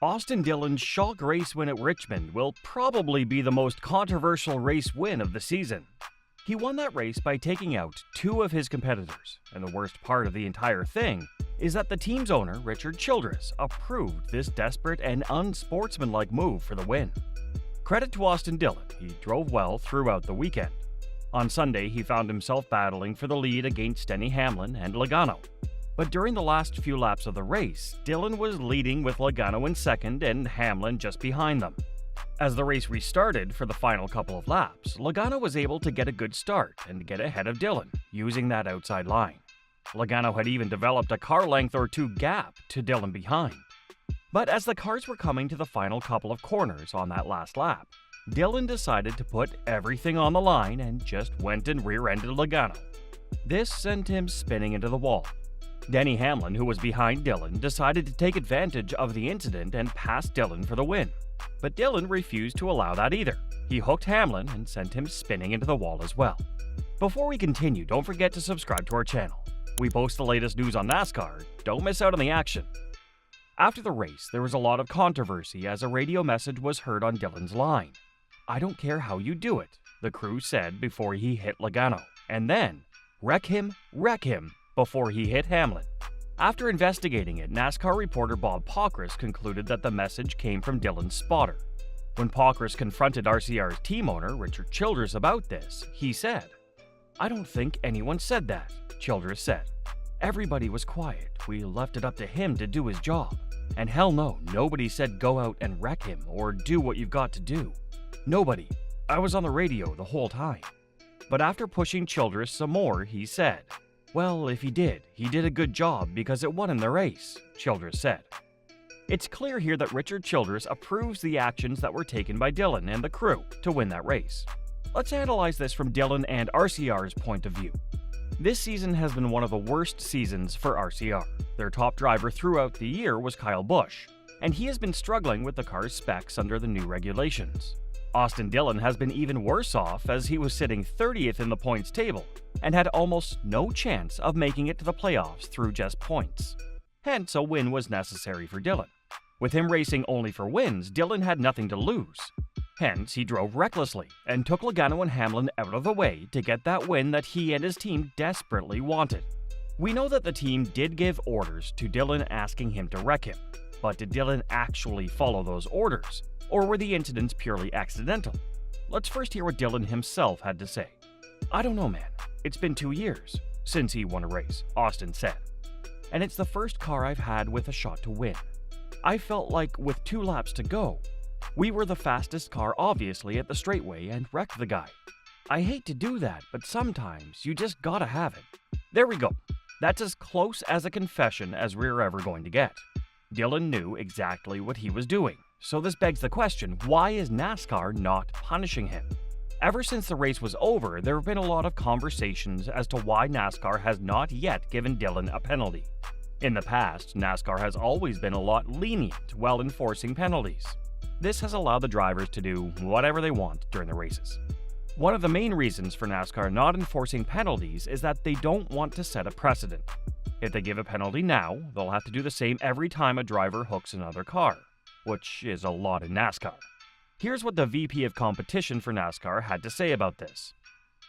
Austin Dillon's shock race win at Richmond will probably be the most controversial race win of the season. He won that race by taking out two of his competitors, and the worst part of the entire thing is that the team's owner, Childress, approved this desperate and unsportsmanlike move for the win. Credit to Austin Dillon, he drove well throughout the weekend. On Sunday, he found himself battling for the lead against Denny Hamlin and Logano. But during the last few laps of the race, Dillon was leading with Logano in second and Hamlin just behind them. As the race restarted for the final couple of laps, Logano was able to get a good start and get ahead of Dillon, using that outside line. Logano had even developed a car length or two gap to Dillon behind. But as the cars were coming to the final couple of corners on that last lap, Dillon decided to put everything on the line and just went and rear-ended Logano. This sent him spinning into the wall. Denny Hamlin, who was behind Dillon, decided to take advantage of the incident and pass Dillon for the win. But Dillon refused to allow that either. He hooked Hamlin and sent him spinning into the wall as well. Before we continue, don't forget to subscribe to our channel. We post the latest news on NASCAR. Don't miss out on the action. After the race, there was a lot of controversy as a radio message was heard on Dillon's line. "I don't care how you do it," the crew said before he hit Logano, and then, wreck him, before he hit Hamlin. After investigating it, NASCAR reporter Bob Pockris concluded that the message came from Dillon's spotter. When Pockris confronted RCR's team owner, Childress, about this, he said, "I don't think anyone said that," Childress said. "Everybody was quiet. We left it up to him to do his job. And hell no, nobody said go out and wreck him or do what you've got to do. Nobody. I was on the radio the whole time." But after pushing Childress some more, he said, "Well, if he did a good job because it won him the race," Childress said. It's clear here that Childress approves the actions that were taken by Dillon and the crew to win that race. Let's analyze this from Dillon and RCR's point of view. This season has been one of the worst seasons for RCR. Their top driver throughout the year was Kyle Busch, and he has been struggling with the car's specs under the new regulations. Austin Dillon has been even worse off as he was sitting 30th in the points table and had almost no chance of making it to the playoffs through just points. Hence, a win was necessary for Dillon. With him racing only for wins, Dillon had nothing to lose. Hence, he drove recklessly and took Logano and Hamlin out of the way to get that win that he and his team desperately wanted. We know that the team did give orders to Dillon asking him to wreck him, but did Dillon actually follow those orders? Or were the incidents purely accidental? Let's first hear what Dillon himself had to say. "I don't know, man. It's been 2 years since he won a race," Austin said. "And it's the first car I've had with a shot to win. I felt like with 2 laps to go, we were the fastest car obviously at the straightaway and wrecked the guy. I hate to do that, but sometimes you just gotta have it." There we go. That's as close as a confession as we're ever going to get. Dillon knew exactly what he was doing. So this begs the question, why is NASCAR not punishing him? Ever since the race was over, there have been a lot of conversations as to why NASCAR has not yet given Dillon a penalty. In the past, NASCAR has always been a lot lenient while enforcing penalties. This has allowed the drivers to do whatever they want during the races. One of the main reasons for NASCAR not enforcing penalties is that they don't want to set a precedent. If they give a penalty now, they'll have to do the same every time a driver hooks another car, which is a lot in NASCAR. Here's what the VP of competition for NASCAR had to say about this.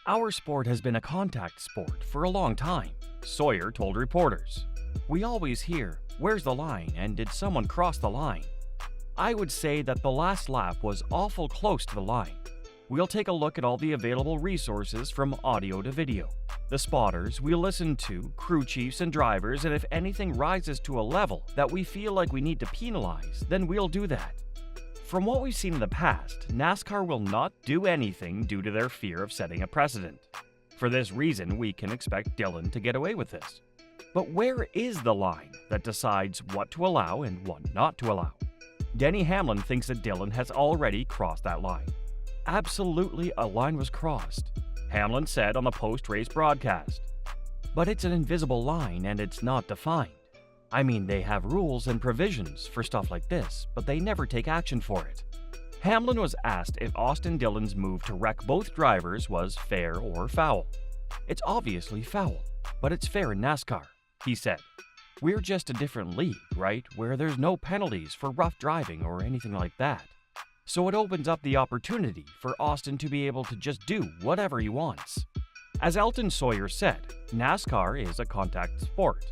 "Our sport has been a contact sport for a long time," Sawyer told reporters. "We always hear, 'Where's the line?' and 'Did someone cross the line?' I would say that the last lap was awful close to the line. We'll take a look at all the available resources from audio to video. The spotters, we'll listen to crew chiefs and drivers, and if anything rises to a level that we feel like we need to penalize, then we'll do that." From what we've seen in the past, NASCAR will not do anything due to their fear of setting a precedent. For this reason, we can expect Dillon to get away with this. But where is the line that decides what to allow and what not to allow? Denny Hamlin thinks that Dillon has already crossed that line. Absolutely, a line was crossed, Hamlin said on the post-race broadcast. But it's an invisible line and it's not defined. I mean, they have rules and provisions for stuff like this, but they never take action for it. Hamlin was asked if Austin Dillon's move to wreck both drivers was fair or foul. "It's obviously foul, but it's fair in NASCAR," he said. We're just a different league, right, where there's no penalties for rough driving or anything like that. So it opens up the opportunity for Austin to be able to just do whatever he wants. As Elton Sawyer said, NASCAR is a contact sport.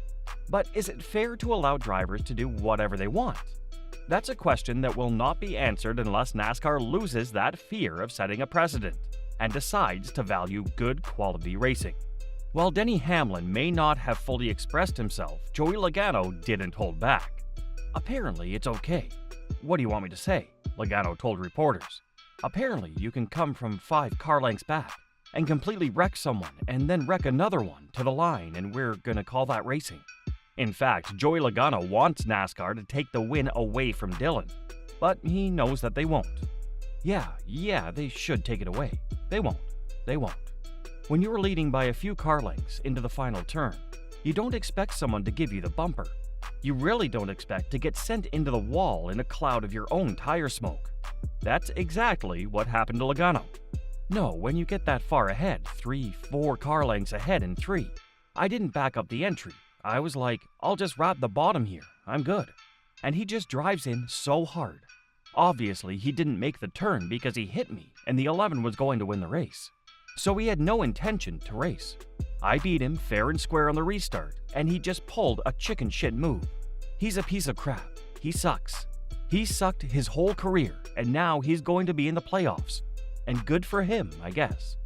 But is it fair to allow drivers to do whatever they want? That's a question that will not be answered unless NASCAR loses that fear of setting a precedent and decides to value good quality racing. While Denny Hamlin may not have fully expressed himself, Joey Logano didn't hold back. Apparently, it's okay. What do you want me to say? Logano told reporters. Apparently, you can come from 5 car lengths back and completely wreck someone and then wreck another one to the line, and we're gonna call that racing. In fact, Joey Logano wants NASCAR to take the win away from Dillon, but he knows that they won't. Yeah, they should take it away. They won't. When you're leading by a few car lengths into the final turn, you don't expect someone to give you the bumper. You really don't expect to get sent into the wall in a cloud of your own tire smoke. That's exactly what happened to Logano. No, when you get that far ahead, 3-4 car lengths ahead in 3, I didn't back up the entry. I was like, I'll just wrap the bottom here, I'm good. And he just drives in so hard. Obviously, he didn't make the turn because he hit me and the 11 was going to win the race. So he had no intention to race. I beat him fair and square on the restart, and he just pulled a chicken shit move. He's a piece of crap. He sucks. He sucked his whole career, and now he's going to be in the playoffs. And good for him, I guess.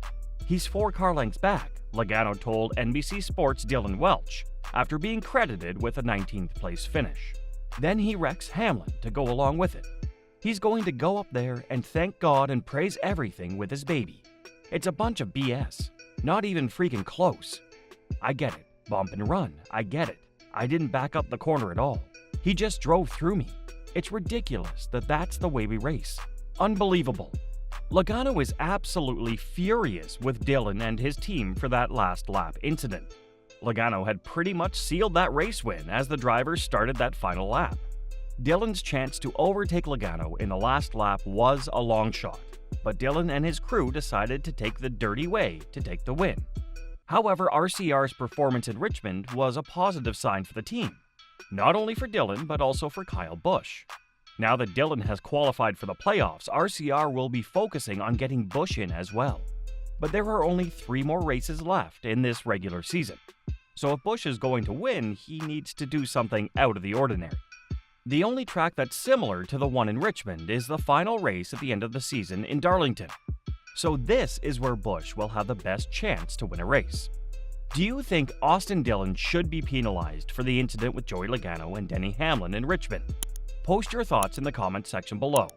He's 4 car lengths back, Logano told NBC Sports' Dillon Welch, after being credited with a 19th place finish. Then he wrecks Hamlin to go along with it. He's going to go up there and thank God and praise everything with his baby. It's a bunch of BS. Not even freaking close. I get it. Bump and run. I get it. I didn't back up the corner at all. He just drove through me. It's ridiculous that that's the way we race. Unbelievable. Logano is absolutely furious with Dillon and his team for that last lap incident. Logano had pretty much sealed that race win as the drivers started that final lap. Dillon's chance to overtake Logano in the last lap was a long shot, but Dillon and his crew decided to take the dirty way to take the win. However, RCR's performance in Richmond was a positive sign for the team, not only for Dillon but also for Kyle Busch. Now that Dillon has qualified for the playoffs, RCR will be focusing on getting Busch in as well. But there are only 3 more races left in this regular season, so if Busch is going to win, he needs to do something out of the ordinary. The only track that's similar to the one in Richmond is the final race at the end of the season in Darlington. So this is where Busch will have the best chance to win a race. Do you think Austin Dillon should be penalized for the incident with Joey Logano and Denny Hamlin in Richmond? Post your thoughts in the comments section below.